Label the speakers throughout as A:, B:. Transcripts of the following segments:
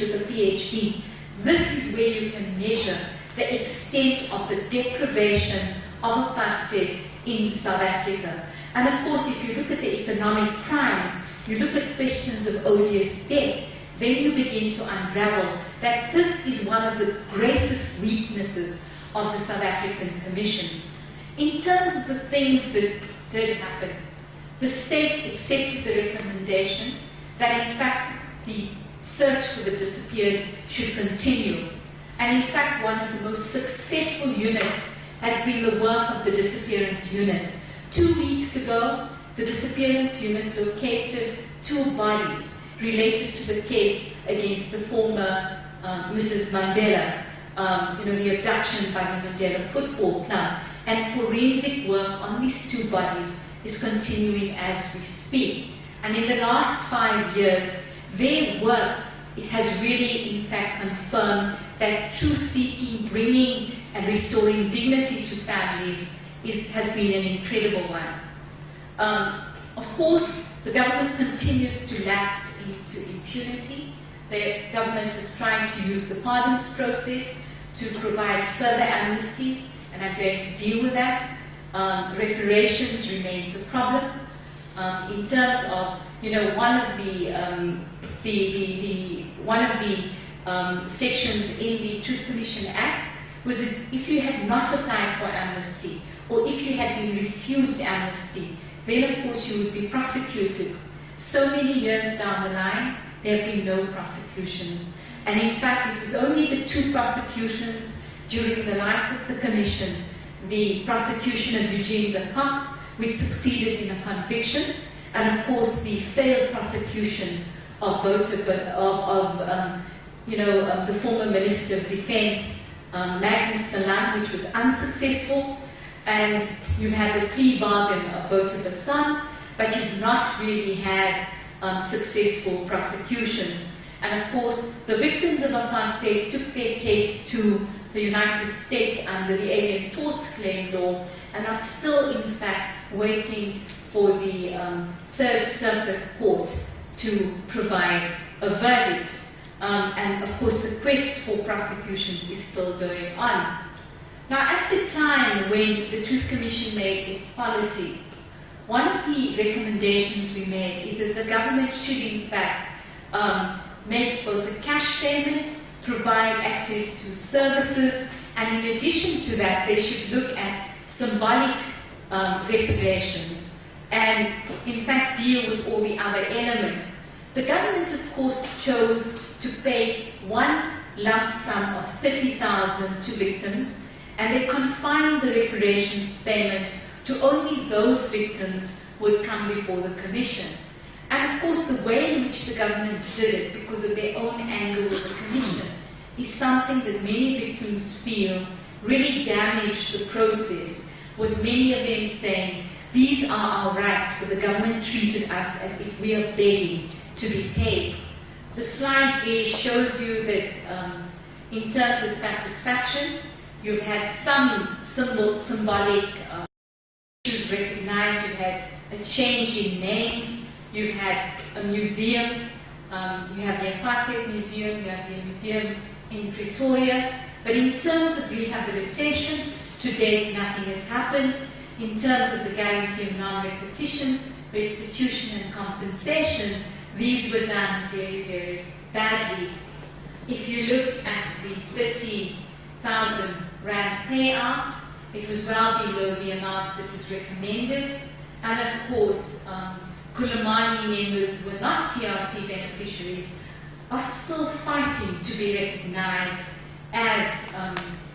A: with a PhD. This is where you can measure the extent of the deprivation of apartheid in South Africa. And of course, if you look at the economic crimes, you look at questions of odious debt, then you begin to unravel that this is one of the greatest weaknesses of the South African Commission. In terms of the things that did happen, the state accepted the recommendation that in fact the search for the disappeared should continue. And in fact, one of the most successful units has been the work of the disappearance unit. 2 weeks ago, the disappearance unit located 2 bodies related to the case against the former Mrs. Mandela, the abduction by the Mandela Football Club. And forensic work on these 2 bodies is continuing as we speak. And in the last 5 years, their work has really, in fact, confirmed that truth-seeking, bringing and restoring dignity to families has been an incredible one. Of course, the government continues to lapse into impunity. The government is trying to use the pardons process to provide further amnesties, and I'm going to deal with that. Reparations remains a problem. In terms of, one of the sections in the Truth Commission Act was that if you had not applied for amnesty, or if you had been refused amnesty, then of course you would be prosecuted. So many years down the line, there have been no prosecutions. And in fact, it was only the 2 prosecutions during the life of the Commission, the prosecution of Eugene de Kock, which succeeded in a conviction, and of course the failed prosecution of the former Minister of Defense, Magnus Malan, which was unsuccessful, and you've had the plea bargain of Botha Bassan, but you've not really had successful prosecutions. And of course, the victims of apartheid took their case to the United States under the Alien Torts Claim Law and are still, in fact, waiting for the Third Circuit Court to provide a verdict. And of course, the quest for prosecutions is still going on. Now, at the time when the Truth Commission made its policy, one of the recommendations we made is that the government should, in fact, make both a cash payment, provide access to services, and in addition to that, they should look at symbolic reparations and, in fact, deal with all the other elements. The government, of course, chose to pay one lump sum of 30,000 to victims, and they confined the reparations payment to only those victims who would come before the Commission. And of course, the way in which the government did it, because of their own angle with the Commission, is something that many victims feel really damaged the process, with many of them saying, these are our rights, but the government treated us as if we are begging to be paid. The slide there shows you that in terms of satisfaction, you've had some symbolic issues recognized. You've had a change in names. You've had a museum. You have the Apartheid Museum. You have the museum in Pretoria. But in terms of rehabilitation, to date nothing has happened. In terms of the guarantee of non-repetition, restitution and compensation, these were done very, very badly. If you look at the 30,000 Rand payout, it was well below the amount that was recommended. And of course, Kulamani members who were not TRC beneficiaries are still fighting to be recognized as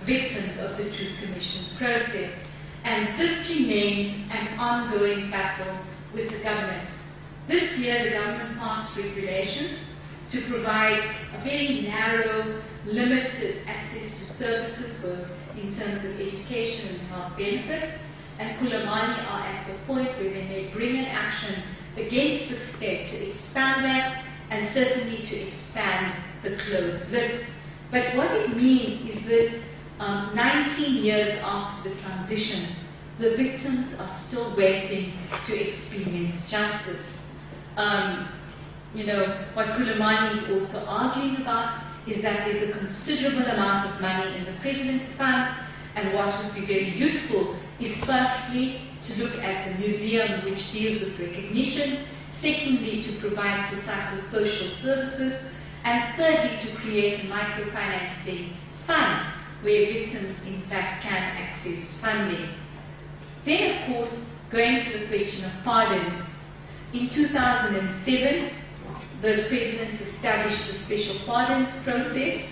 A: victims of the Truth Commission process. And this remains an ongoing battle with the government. This year, the government passed regulations to provide a very narrow, limited access to services, both in terms of education and health benefits. And Kulamani are at the point where they may bring an action against the state to expand that, and certainly to expand the closed list. But what it means is that 19 years after the transition, the victims are still waiting to experience justice. what Kulamani is also arguing about is that there's a considerable amount of money in the President's Fund, and what would be very useful is firstly to look at a museum which deals with recognition, secondly to provide for psychosocial services, and thirdly to create a microfinancing fund where victims in fact can access funding. Then of course, going to the question of pardons, in 2007 the President established a special pardons process,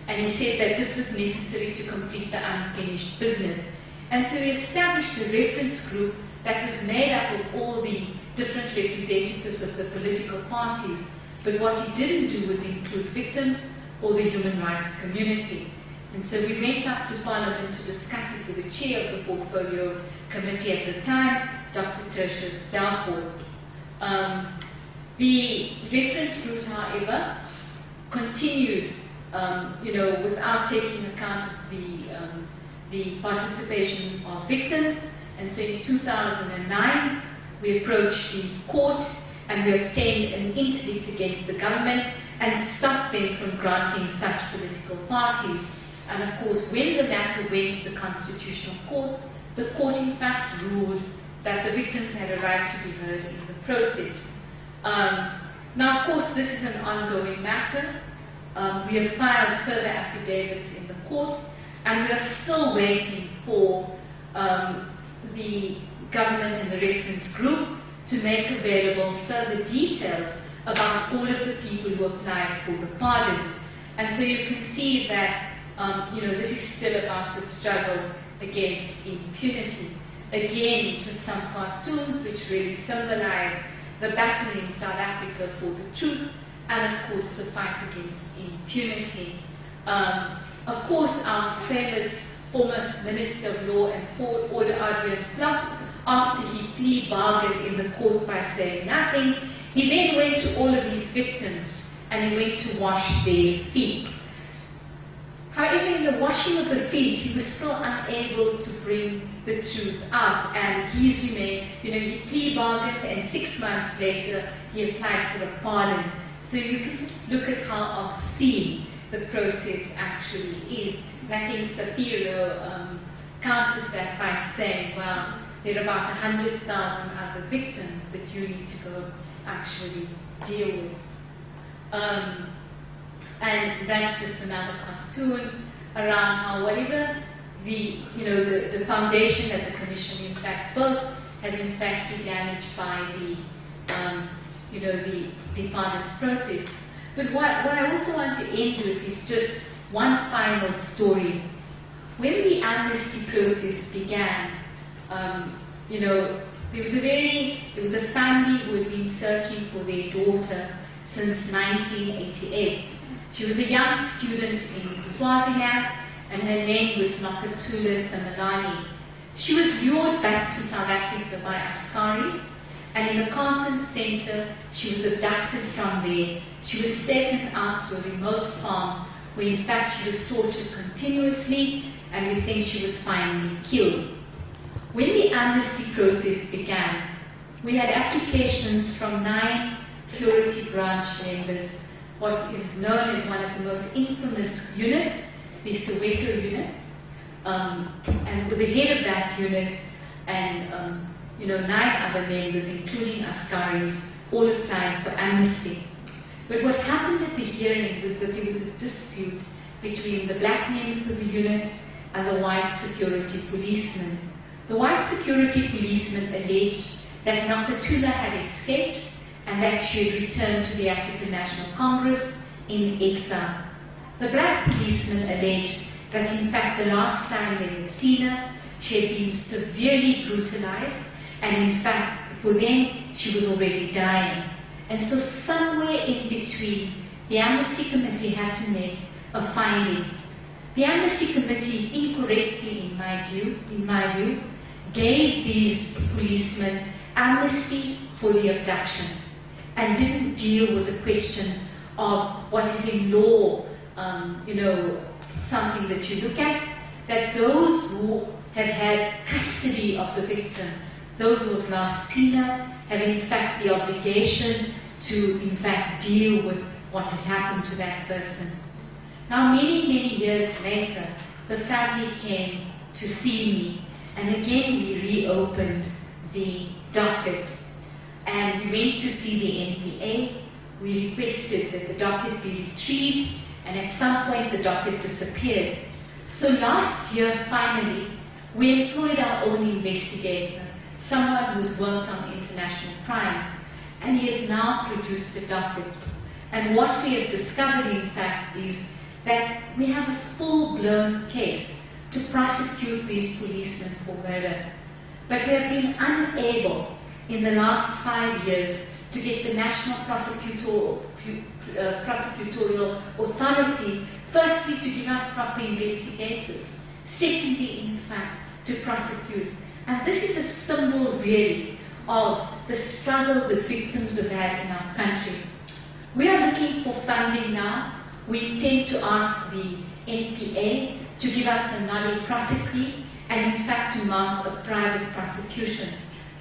A: and he said that this was necessary to complete the unfinished business. And so he established a reference group that was made up of all the different representatives of the political parties, but what he didn't do was include victims or the human rights community. And so we went up to Parliament to discuss it with the chair of the Portfolio Committee at the time, Dr. Tertius Dalford. The reference group, however, continued, without taking account of the participation of victims. And so in 2009, we approached the court and we obtained an interdict against the government and stopped them from granting such political parties. And of course, when the matter went to the Constitutional Court, the court in fact ruled that the victims had a right to be heard in the process. Now, of course, this is an ongoing matter. We have filed further affidavits in the court, and we are still waiting for the government and the reference group to make available further details about all of the people who applied for the pardons. And so you can see that this is still about the struggle against impunity. Again, just some cartoons which really symbolize the battle in South Africa for the truth, and of course the fight against impunity. Of course, our famous former Minister of Law and Order, Adrian Plump, after he plea bargained in the court by saying nothing, he then went to all of these victims and he went to wash their feet. However, in the washing of the feet, he was still unable to bring the truth out, and he plea bargained, and 6 months later he applied for a pardon. So you can just look at how obscene the process actually is. And I think Sapiro counters that by saying, well, there are about 100,000 other victims that you need to go actually deal with. And that's just another cartoon around how whatever the foundation that the Commission in fact built has in fact been damaged by the pardons process. But what I also want to end with is just one final story. When the amnesty process began, there was a family who had been searching for their daughter since 1988. She was a young student in Swaziland, and her name was Nokatula Simelane. She was lured back to South Africa by Askaris, and in the Carlton Center, she was abducted from there. She was taken out to a remote farm where in fact she was tortured continuously, and we think she was finally killed. When the amnesty process began, we had applications from 9 security branch members, what is known as one of the most infamous units, the Soweto unit, and with the head of that unit and 9 other members, including Askaris, all applied for amnesty. But what happened at the hearing was that there was a dispute between the black members of the unit and the white security policemen. The white security policemen alleged that Nokatula had escaped and that she had returned to the African National Congress in exile. The black policemen alleged that in fact the last time they had seen her, she had been severely brutalized, and in fact for them she was already dying. And so somewhere in between, the Amnesty Committee had to make a finding. The Amnesty Committee, incorrectly in my view, gave these policemen amnesty for the abduction and didn't deal with the question of what is in law, something that you look at, that those who have had custody of the victim, those who have last seen her, have in fact the obligation to in fact deal with what had happened to that person. Now many years later, the family came to see me, and again we reopened the docket, and we went to see the NPA. We requested that the docket be retrieved, and at some point the docket disappeared. So last year, finally, we employed our own investigator, someone who's worked on international crimes, and he has now produced a docket. And what we have discovered, in fact, is that we have a full-blown case to prosecute these policemen for murder. But we have been unable, in the last 5 years, to get the National Prosecutorial Authority, firstly, to give us proper investigators, secondly, in fact, to prosecute. And this is a symbol, really, of the struggle the victims have had in our country. We are looking for funding now. We intend to ask the NPA to give us a nolle prosequi, and in fact to mount a private prosecution.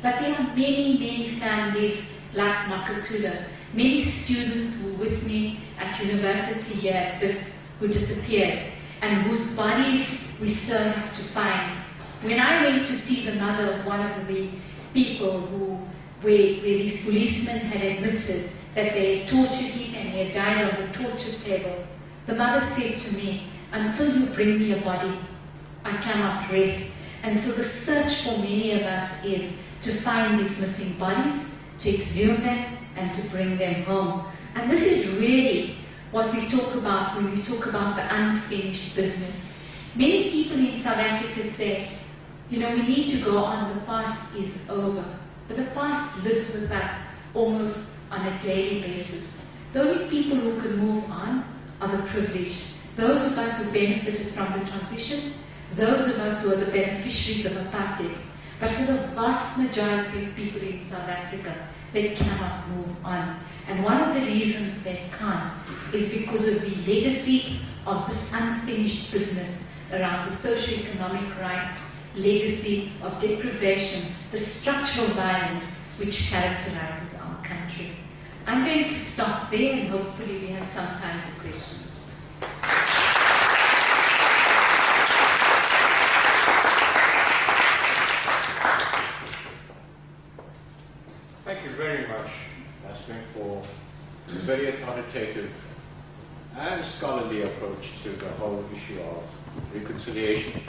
A: But there are many families like Makatula, many students who were with me at university here at Wits who disappeared, and whose bodies we still have to find. When I went to see the mother of one of the people where these policemen had admitted that they had tortured him and he had died on the torture table, the mother said to me, "Until you bring me a body, I cannot rest." And so the search for many of us is to find these missing bodies, to exhume them, and to bring them home. And this is really what we talk about when we talk about the unfinished business. Many people in South Africa say, you know, we need to go on, the past is over. But the past lives with us almost on a daily basis. The only people who can move on are the privileged. Those of us who benefited from the transition, those of us who are the beneficiaries of apartheid. But for the vast majority of people in South Africa, they cannot move on. And one of the reasons they can't is because of the legacy of this unfinished business around the socio-economic rights, legacy of deprivation, the structural violence which characterizes our country. I'm going to stop there, and hopefully we have some time for questions.
B: Thank you very much, Yasmin, for a very authoritative and scholarly approach to the whole issue of reconciliation.